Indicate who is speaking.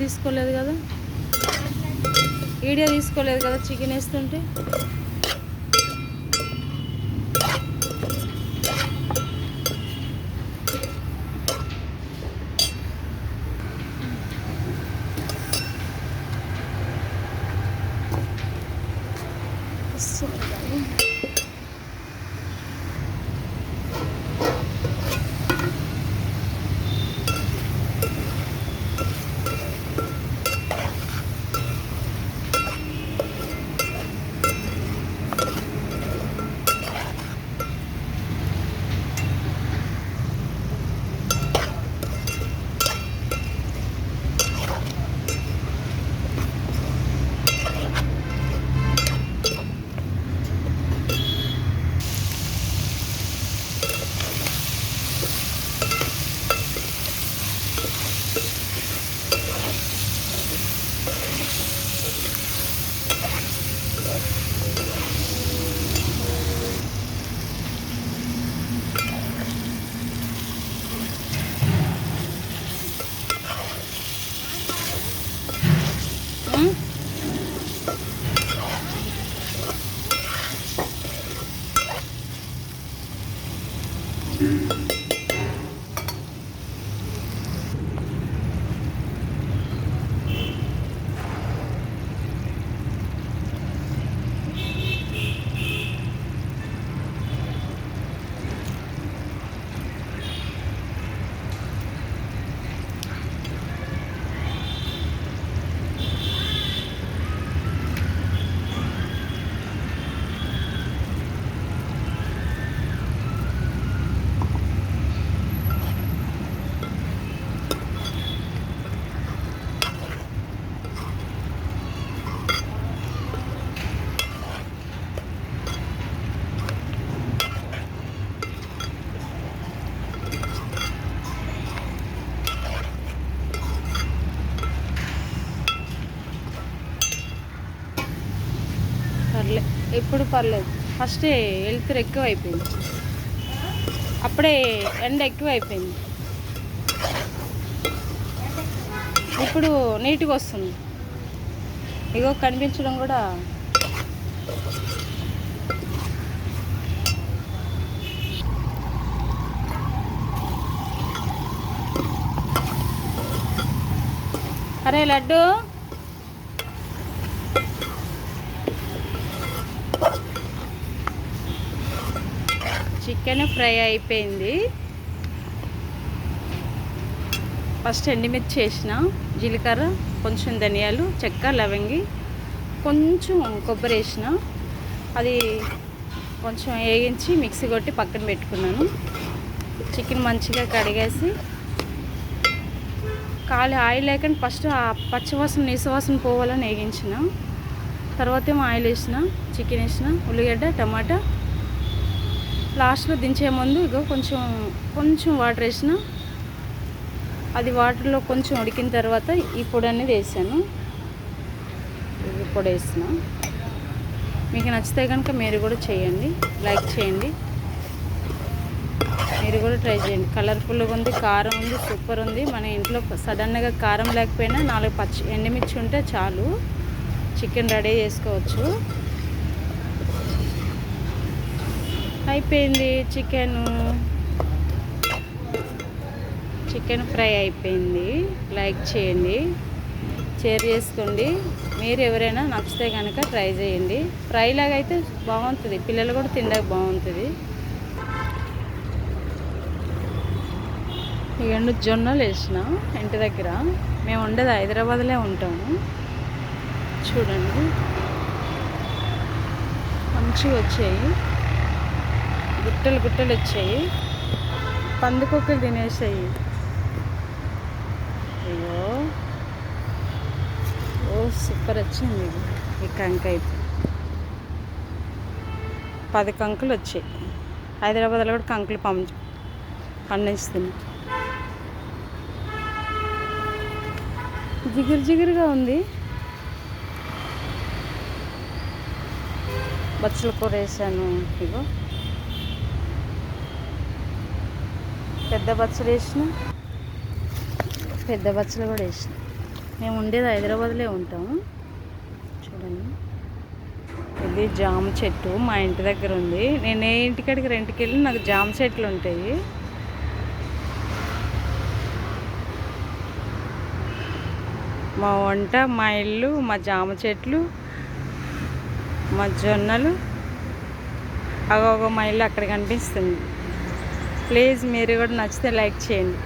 Speaker 1: తీసుకోలేదు కదా, వీడియో తీసుకోలేదు కదా చికెన్ వేస్తుంటే. ఇప్పుడు పర్లేదు. ఫస్ట్ వెళ్తురు ఎక్కువ అయిపోయింది, అప్పుడే ఎండ ఎక్కువ అయిపోయింది. ఇప్పుడు నీట్గా వస్తుంది. ఇగో కనిపించడం కూడా అరే లడ్డు చికెన్ ఫ్రై అయిపోయింది. ఫస్ట్ ఎండుమిర్చి వేసిన, జీలకర్ర, కొంచెం ధనియాలు, చెక్క, లవంగి, కొంచెం కొబ్బరి వేసిన. అది కొంచెం వేగించి మిక్సీ కొట్టి పక్కన పెట్టుకున్నాను. చికెన్ మంచిగా కడిగేసి ఖాళీ ఆయిల్ లేకుండా ఫస్ట్ ఆ పచ్చివాసన నీసువాసన పోవాలని వేగించిన. తర్వాత ఏమో ఆయిల్ వేసిన, చికెన్ వేసిన, ఉల్లిగడ్డ, టమాటా. లాస్ట్లో దించే ముందు ఇగో కొంచెం వాటర్ వేసిన. అది వాటర్లో కొంచెం ఉడికిన తర్వాత ఈ పొడి అనేది వేసాను. ఈ పొడి వేసిన. మీకు నచ్చితే కనుక మీరు కూడా చేయండి, లైక్ చేయండి, మీరు కూడా ట్రై చేయండి. కలర్ఫుల్గా ఉంది, కారం ఉంది, సూపర్ ఉంది. మన ఇంట్లో సడన్గా కారం లేకపోయినా 4 ఎండుమిర్చి ఉంటే చాలు, చికెన్ రెడీ చేసుకోవచ్చు. అయిపోయింది చికెన్ ఫ్రై అయిపోయింది. లైక్ చేయండి, షేర్ చేసుకోండి. మీరు ఎవరైనా నచ్చితే కనుక ట్రై చేయండి. ఫ్రై లాగా అయితే బాగుంటుంది, పిల్లలు కూడా తినడానికి బాగుంటుంది. ఈ జొన్నలు వేసిన ఇంటి దగ్గర. మేము ఉండేది హైదరాబాద్లో ఉంటాము. చూడండి మంచిగా వచ్చాయి, గుట్టలు వచ్చాయి. పందుకొక్కలు తినేసాయి. అయ్యో ఓ సూపర్ వచ్చింది. ఈ కంక అయితే 10 కంకులు వచ్చాయి. హైదరాబాద్లో కూడా కంకులు పండిస్తుంది. జిగురుగా ఉంది. బచ్చల కూర వేసాను. ఇగో పెద్ద బచ్చలు వేసిన, పెద్ద బచ్చలు కూడా వేసిన. మేము ఉండేది హైదరాబాద్లో ఉంటాము. చూడండి, ఇది జామ చెట్టు మా ఇంటి దగ్గర ఉంది. నేను ఏ ఇంటికాడికి రెంట్కి వెళ్ళి నాకు జామ చెట్లు ఉంటాయి. మా వంట, మా ఇల్లు, మా జామ చెట్లు, మా జొన్నలు, అగోగో మా ఇల్లు అక్కడ కనిపిస్తుంది. ప్లీజ్ మీరు కూడా నచ్చితే లైక్ చేయండి.